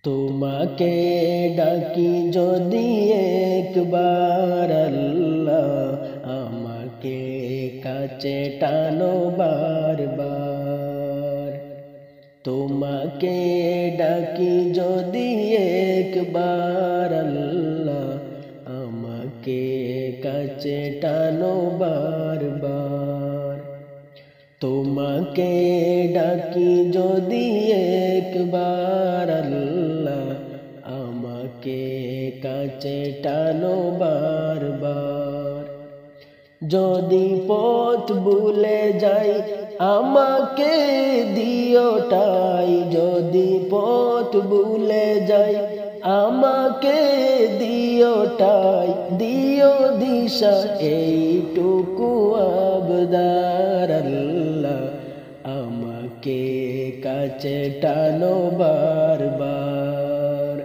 তোমাকে ডাকি যদি একবার আল্লাহ, আমাকে কাছে টানো বারবার। তোমাকে ডাকি যদি একবার আল্লাহ, আমাকে কাছে টানো বারবার। তোমাকে ডাকি যদি একবার আল্লাহ, আমাকে কাছে টানো বারবার। যদি পথ ভুলে যাই আমাকে দিও ঠাই, যদি পথ ভুলে যাই আমাকে দিও ঠাই, দিও দিশা এইটুকু আবদার আল্লাহ, আমাকে কাছে টানো বারবার।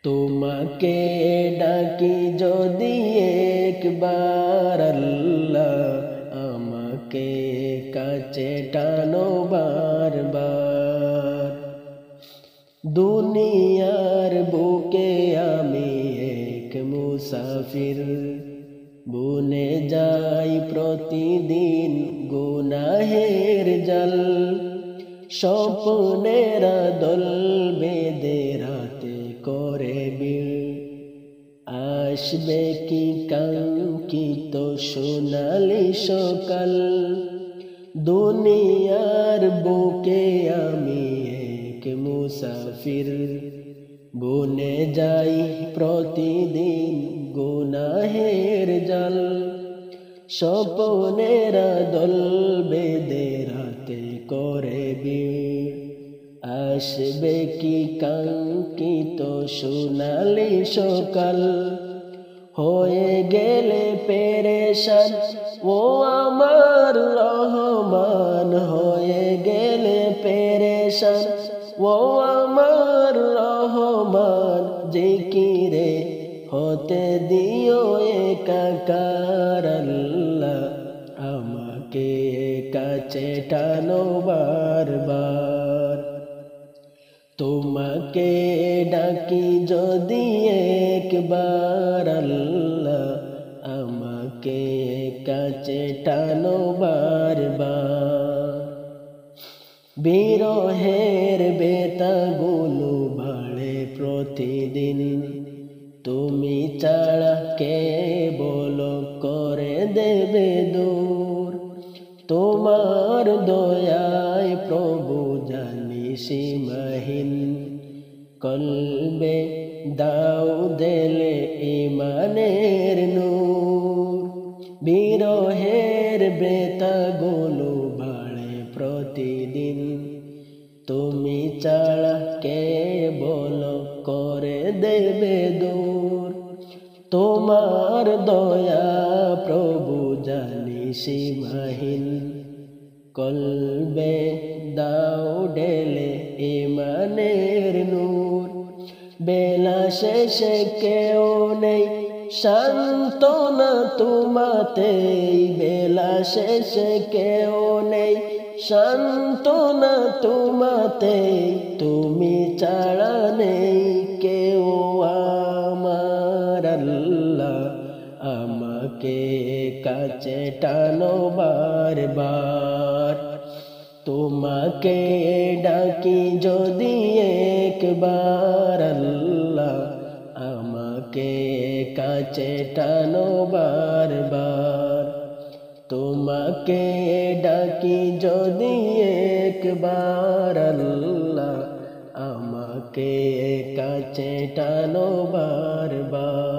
তোমাকে ডাকি যদি একবার আল্লাহ, আমাকে কাছে টানো বারবার। দুনিয়ার বুকে আমি এক মুসাফির, বুনে যাই প্রতিদিন গুনাহের জাল। স্বপ্নেরা দল বেঁধে রাতে করে বিল, আসবে কি কাঙ্ক্ষিত সোনালি সকাল। দুনিয়ার বুকে আমি এক মুসাফির, বুনে যাই প্রতিদিন গুনাহের জাল। স্বপ্নেরা দল বেঁধে রাতে করে বিল, আসবে কি কাঙ্ক্ষিত সোনালি সকাল। হয়ে গেলে পেরেশান ও আমার রহমান, হয়ে গেলে পেরেশান ও আমার রহমান। জিকিরে হতে দিও একাকার আল্লাহ, আমাকে কাছে টানো বারবার। তোমাকে ডাকি যদি একবার আল্লাহ, আমাকে কাছে টানো বারবার। বিরহের বেতাগুলো বাড়ে প্রতিদিন, তুমি ছাড়া কে বলো করে দেবে দূর। তোমার দয়ায় প্রভু জানি সীমাহীন, কলবে দাও দেলে ইমানের নূর। বিরহের বেতাগুলো বাড়ে প্রতিদিন, তুমি ছাড়া কে বলো করে দেবে দূর। তোমার দয়া প্রভু জানি সীমাহীন, কলবে দাও ঢেলে ইমানের নূর। বেলা শেষে কেউ নেই সান্ত্বনা তোমাতেই, বেলা শেষে কেউ নেই সান্ত্বনা তোমাতেই। তুমি ছাড়া নেই কেউ আমার আল্লাহ, আমাকে কাছে টানো বারবার। তোমাকে ডাকি যদি একবার আল্লাহ, আমাকে কাছে টানো বারবার। তোমাকে ডাকি যদি একবার আল্লাহ, আমাকে কাছে টানো বারবার।